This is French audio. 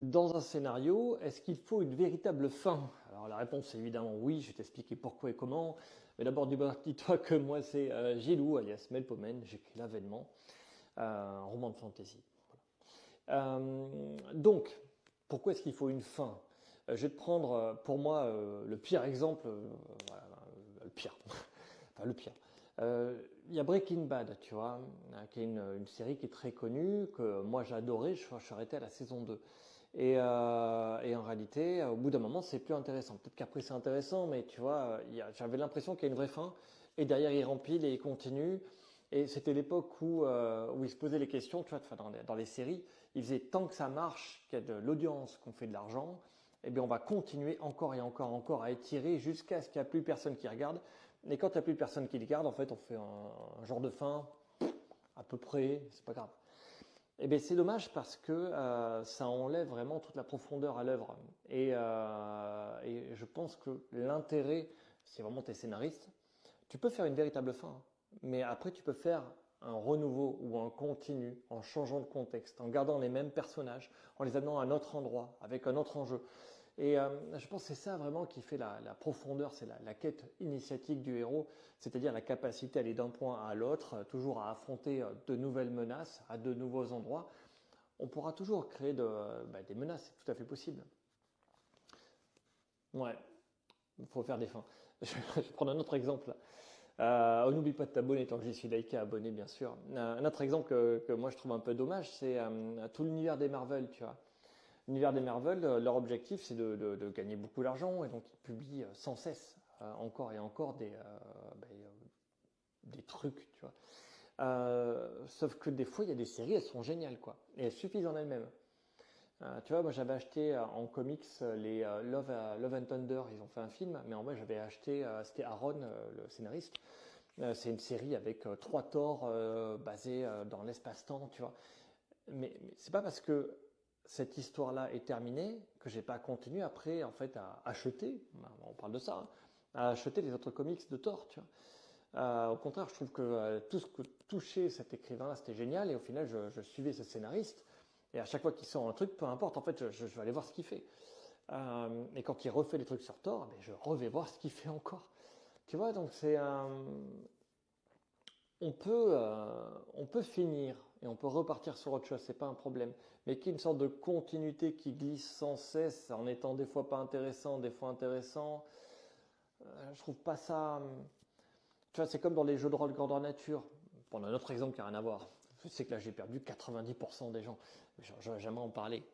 Dans un scénario, est-ce qu'il faut une véritable fin? Alors la réponse est évidemment oui, je vais t'expliquer pourquoi et comment. Mais d'abord, dis-toi que moi c'est Gilou, alias Melpomène, j'écris l'avènement, un roman de fantasy. Donc, pourquoi est-ce qu'il faut une fin? Je vais te prendre pour moi le pire exemple, voilà, le pire, enfin le pire. Il y a Breaking Bad, tu vois, qui est une série qui est très connue, que moi j'ai adoré, je suis arrêté à la saison 2. Et en réalité, au bout d'un moment, c'est plus intéressant. Peut-être qu'après c'est intéressant, mais tu vois, j'avais l'impression qu'il y a une vraie fin. Et derrière, il rempile et il continue. Et c'était l'époque où il se posait les questions, tu vois, enfin, dans les séries, il faisait tant que ça marche, qu'il y a de l'audience, qu'on fait de l'argent, eh bien on va continuer encore et encore, encore à étirer jusqu'à ce qu'il n'y a plus personne qui regarde. Et quand il n'y a plus personne qui regarde, en fait, on fait un genre de fin, à peu près, c'est pas grave. Eh bien, c'est dommage parce que ça enlève vraiment toute la profondeur à l'œuvre. Et je pense que l'intérêt, si vraiment tu es scénariste, tu peux faire une véritable fin, hein. Mais après tu peux faire un renouveau ou un continu en changeant de contexte, en gardant les mêmes personnages, en les amenant à un autre endroit, avec un autre enjeu. Et je pense que c'est ça vraiment qui fait la profondeur, c'est la quête initiatique du héros, c'est-à-dire la capacité à aller d'un point à l'autre, toujours à affronter de nouvelles menaces, à de nouveaux endroits. On pourra toujours créer des menaces, c'est tout à fait possible. Ouais, il faut faire des fins. Je vais prendre un autre exemple. On n'oublie pas de t'abonner tant que j'y suis liké, abonné bien sûr. Un autre exemple que moi je trouve un peu dommage, c'est tout l'univers des Marvel, tu vois. L'univers des Marvel, leur objectif c'est de gagner beaucoup d'argent et donc ils publient sans cesse encore et encore des trucs, tu vois. Sauf que des fois il y a des séries, elles sont géniales quoi, et elles suffisent en elles-mêmes. Tu vois, moi j'avais acheté en comics les Love and Thunder, ils ont fait un film, mais en vrai j'avais acheté, c'était Aaron, le scénariste. C'est une série avec trois Thor basés dans l'espace-temps, tu vois. Mais c'est pas parce que cette histoire-là est terminée que j'ai pas continué après en fait à acheter, on parle de ça, hein, à acheter les autres comics de Thor, tu vois. Au contraire, je trouve que tout ce que touchait cet écrivain, c'était génial, et au final, je suivais ce scénariste, et à chaque fois qu'il sort un truc, peu importe, en fait, je vais aller voir ce qu'il fait. Et quand il refait les trucs sur Thor, ben, je revais voir ce qu'il fait encore. Tu vois, donc c'est on peut finir et on peut repartir sur autre chose, c'est pas un problème. Mais qu'il y ait une sorte de continuité qui glisse sans cesse, en étant des fois pas intéressant, des fois intéressant, je trouve pas ça. Tu vois, c'est comme dans les jeux de rôle grandeur nature. Pour un autre exemple qui n'a rien à voir. Je sais que là j'ai perdu 90% des gens. J'aimerais en parler.